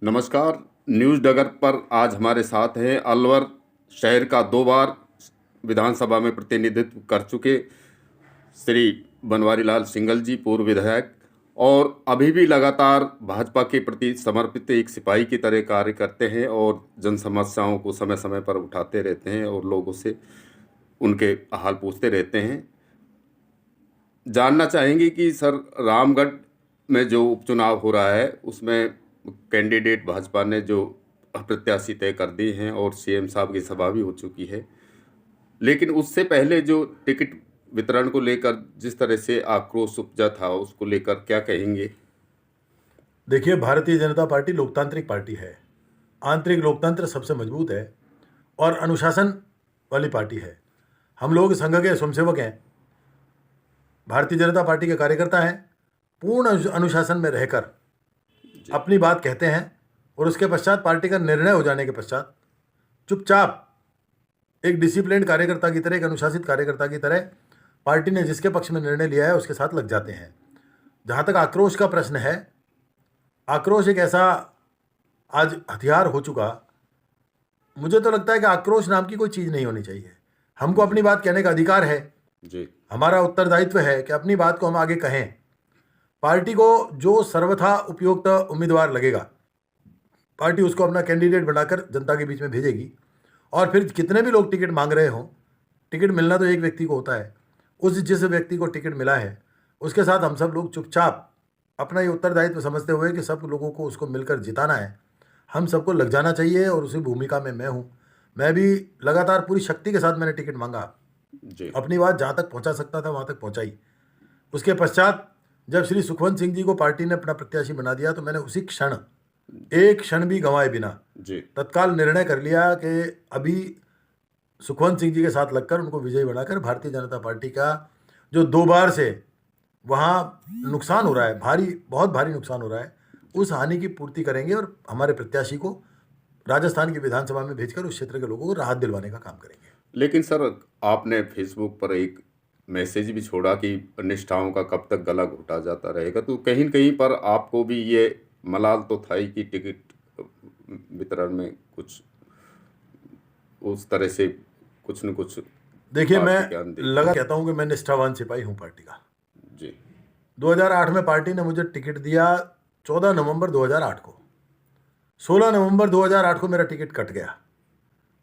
नमस्कार। न्यूज़ डगर पर आज हमारे साथ हैं अलवर शहर का 2 बार विधानसभा में प्रतिनिधित्व कर चुके श्री बनवारी लाल सिंघल जी, पूर्व विधायक, और अभी भी लगातार भाजपा के प्रति समर्पित एक सिपाही की तरह कार्य करते हैं और जन समस्याओं को समय समय पर उठाते रहते हैं और लोगों से उनके हाल पूछते रहते हैं। जानना चाहेंगे कि सर, रामगढ़ में जो उपचुनाव हो रहा है उसमें कैंडिडेट भाजपा ने जो प्रत्याशी तय कर दिए हैं और सीएम साहब की सभा भी हो चुकी है, लेकिन उससे पहले जो टिकट वितरण को लेकर जिस तरह से आक्रोश उपजा था, उसको लेकर क्या कहेंगे? देखिए, भारतीय जनता पार्टी लोकतांत्रिक पार्टी है। आंतरिक लोकतंत्र सबसे मजबूत है और अनुशासन वाली पार्टी है। हम लोग संघ के स्वयंसेवक हैं, भारतीय जनता पार्टी के कार्यकर्ता हैं। पूर्ण अनुशासन में रहकर अपनी बात कहते हैं और उसके पश्चात पार्टी का निर्णय हो जाने के पश्चात चुपचाप एक डिसिप्लिन कार्यकर्ता की तरह, एक अनुशासित कार्यकर्ता की तरह पार्टी ने जिसके पक्ष में निर्णय लिया है उसके साथ लग जाते हैं। जहाँ तक आक्रोश का प्रश्न है, आक्रोश एक ऐसा आज हथियार हो चुका, मुझे तो लगता है कि आक्रोश नाम की कोई चीज़ नहीं होनी चाहिए। हमको अपनी बात कहने का अधिकार है जी। हमारा उत्तरदायित्व है कि अपनी बात को हम आगे कहें। पार्टी को जो सर्वथा उपयुक्त उम्मीदवार लगेगा, पार्टी उसको अपना कैंडिडेट बनाकर जनता के बीच में भेजेगी। और फिर कितने भी लोग टिकट मांग रहे हों, टिकट मिलना तो एक व्यक्ति को होता है। उस जिस व्यक्ति को टिकट मिला है उसके साथ हम सब लोग चुपचाप अपना ये उत्तरदायित्व समझते हुए कि सब लोगों को उसको मिलकर जिताना है, हम सबको लग जाना चाहिए। और उसी भूमिका में मैं हूँ। मैं भी लगातार पूरी शक्ति के साथ मैंने टिकट मांगा, जी। अपनी बात जहाँ तक पहुँचा सकता था वहाँ तक पहुँचाई। उसके पश्चात जब श्री सुखवंत सिंह जी को पार्टी ने अपना प्रत्याशी बना दिया तो मैंने उसी क्षण, एक क्षण भी गंवाए बिना, जी। तत्काल निर्णय कर लिया कि अभी सुखवंत सिंह जी के साथ लगकर उनको विजयी बनाकर भारतीय जनता पार्टी का जो 2 बार से वहाँ नुकसान हो रहा है, बहुत भारी नुकसान हो रहा है, उस हानि की पूर्ति करेंगे और हमारे प्रत्याशी को राजस्थान की विधानसभा में भेजकर उस क्षेत्र के लोगों को राहत दिलवाने का काम करेंगे। लेकिन सर, आपने फेसबुक पर एक मैसेज भी छोड़ा कि निष्ठाओं का कब तक गला घोटा जाता रहेगा, तो कहीं न कहीं पर आपको भी ये मलाल तो था ही कि टिकट वितरण में कुछ उस तरह से कुछ न कुछ। देखिए, मैं पार्टी के अंदर लगा कहता हूँ कि मैं निष्ठावान सिपाही हूँ पार्टी का। जी। 2008 में पार्टी ने मुझे टिकट दिया, 14 नवंबर 2008 को। 16 नवंबर 2008 को मेरा टिकट कट गया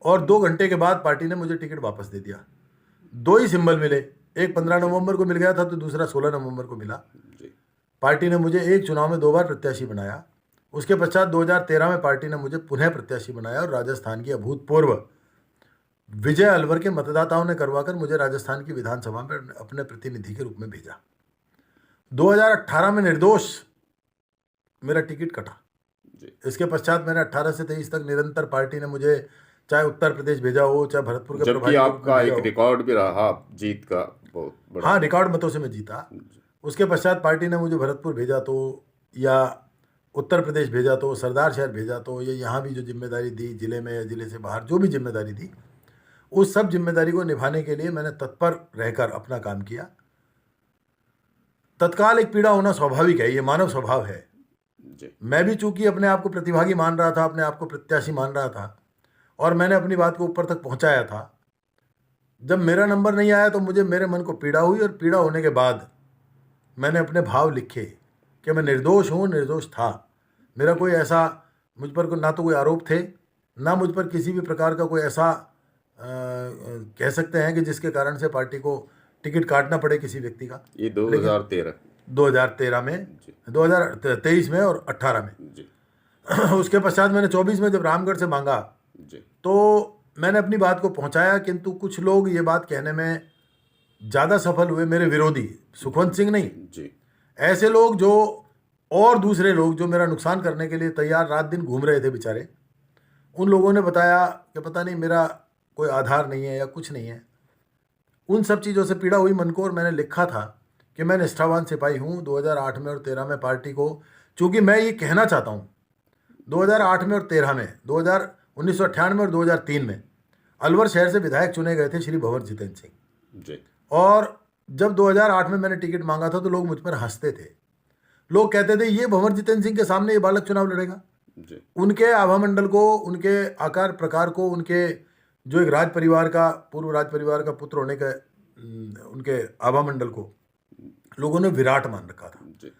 और 2 घंटे के बाद पार्टी ने मुझे टिकट वापस दे दिया। 2 ही सिंबल मिले, एक 15 नवंबर को मिल गया था तो दूसरा 16 नवंबर को मिला। जी। पार्टी ने मुझे एक चुनाव में 2 बार प्रत्याशी बनाया। उसके पश्चात 2013 में पार्टी ने मुझे पुनः प्रत्याशी बनाया और राजस्थान की अभूतपूर्व विजय अलवर के मतदाताओं ने करवाकर मुझे राजस्थान की विधानसभा में अपने प्रतिनिधि के रूप में भेजा। 2018 में निर्दोष मेरा टिकट कटा। इसके पश्चात मैंने 18 से 23 तक निरंतर पार्टी ने मुझे चाहे उत्तर प्रदेश भेजा हो, चाहे भरतपुर के जबकि प्रभारी आपका भेजा एक हो। रिकॉर्ड भी रहा जीत का बहुत बड़ा। हाँ, रिकॉर्ड मतों से मैं जीता। उसके पश्चात पार्टी ने मुझे भरतपुर भेजा तो, या उत्तर प्रदेश भेजा तो, सरदार शहर भेजा तो, ये यहाँ भी जो जिम्मेदारी दी जिले में या जिले से बाहर जो भी जिम्मेदारी दी, उस सब जिम्मेदारी को निभाने के लिए मैंने तत्पर रहकर अपना काम किया। तत्काल एक पीड़ा होना स्वाभाविक है, ये मानव स्वभाव है। मैं भी चूंकि अपने आप को प्रतिभागी मान रहा था, अपने आप को प्रत्याशी मान रहा था और मैंने अपनी बात को ऊपर तक पहुंचाया था। जब मेरा नंबर नहीं आया तो मुझे मेरे मन को पीड़ा हुई और पीड़ा होने के बाद मैंने अपने भाव लिखे कि मैं निर्दोष हूँ, निर्दोष था। मेरा कोई ऐसा, मुझ पर ना तो कोई आरोप थे, ना मुझ पर किसी भी प्रकार का कोई ऐसा कह सकते हैं कि जिसके कारण से पार्टी को टिकट काटना पड़े किसी व्यक्ति का। ये 2013 में, 2023 में और 18 में जी। उसके पश्चात मैंने 24 में जब रामगढ़ से मांगा जी। तो मैंने अपनी बात को पहुंचाया, किंतु कुछ लोग ये बात कहने में ज़्यादा सफल हुए, मेरे विरोधी, सुखवंत सिंह नहीं जी। ऐसे लोग जो, और दूसरे लोग जो मेरा नुकसान करने के लिए तैयार रात दिन घूम रहे थे बेचारे, उन लोगों ने बताया कि पता नहीं मेरा कोई आधार नहीं है या कुछ नहीं है। उन सब चीज़ों से पीड़ा हुई मन को, और मैंने लिखा था कि मैं निष्ठावान सिपाही हूँ। 2008 में और 13 में पार्टी को, चूँकि मैं ये कहना चाहता हूँ, 2008 में और 13 में, 1998 और 2003 में अलवर शहर से विधायक चुने गए थे श्री भंवर जितेंद्र सिंह जी। और जब 2008 में मैंने टिकट मांगा था तो लोग मुझ पर हंसते थे। लोग कहते थे ये भंवर जितेंद्र सिंह के सामने ये बालक चुनाव लड़ेगा, जी उनके आभा मंडल को, उनके आकार प्रकार को, उनके जो एक राज परिवार का, पूर्व राज परिवार का पुत्र होने के उनके आभा मंडल को लोगों ने विराट मान रखा था। जी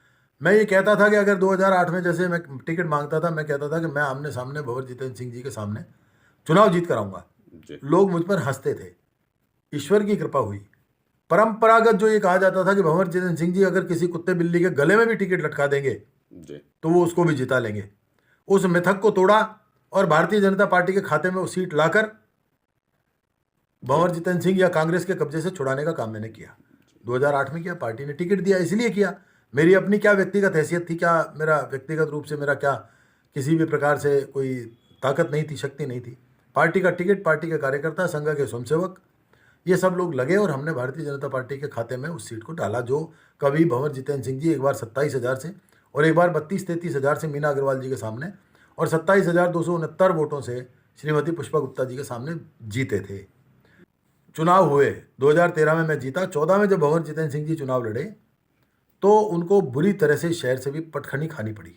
मैं ये कहता था कि अगर 2008 में जैसे मैं टिकट मांगता था, मैं कहता था कि मैं आमने सामने भंवर जितेंद्र सिंह जी के सामने चुनाव जीत कर आऊंगा। जी लोग मुझ पर हंसते थे। ईश्वर की कृपा हुई। परंपरागत जो ये कहा जाता था कि भंवर जितेंद्र सिंह जी अगर किसी कुत्ते बिल्ली के गले में भी टिकट लटका देंगे जी तो वो उसको भी जिता लेंगे, उस मिथक को तोड़ा और भारतीय जनता पार्टी के खाते में वो सीट लाकर भंवर जितेंद्र सिंह या कांग्रेस के कब्जे से छुड़ाने का काम मैंने किया। 2008 में किया, पार्टी ने टिकट दिया इसलिए किया। मेरी अपनी क्या व्यक्तिगत हैसियत थी, क्या मेरा व्यक्तिगत रूप से मेरा क्या किसी भी प्रकार से कोई ताकत नहीं थी, शक्ति नहीं थी। पार्टी का टिकट, पार्टी के कार्यकर्ता, संघ के स्वयंसेवक, ये सब लोग लगे और हमने भारतीय जनता पार्टी के खाते में उस सीट को डाला। जो कभी भंवर जितेंद्र सिंह जी एक बार 27,000 से और एक बार 32-33 हज़ार से मीना अग्रवाल जी के सामने और 27,269 वोटों से श्रीमती पुष्पा गुप्ता जी के सामने जीते थे। चुनाव हुए 2013 में मैं जीता। 14 में जब भंवर जितेंद्र सिंह जी चुनाव लड़े तो उनको बुरी तरह से शहर से भी पटखनी खानी पड़ी।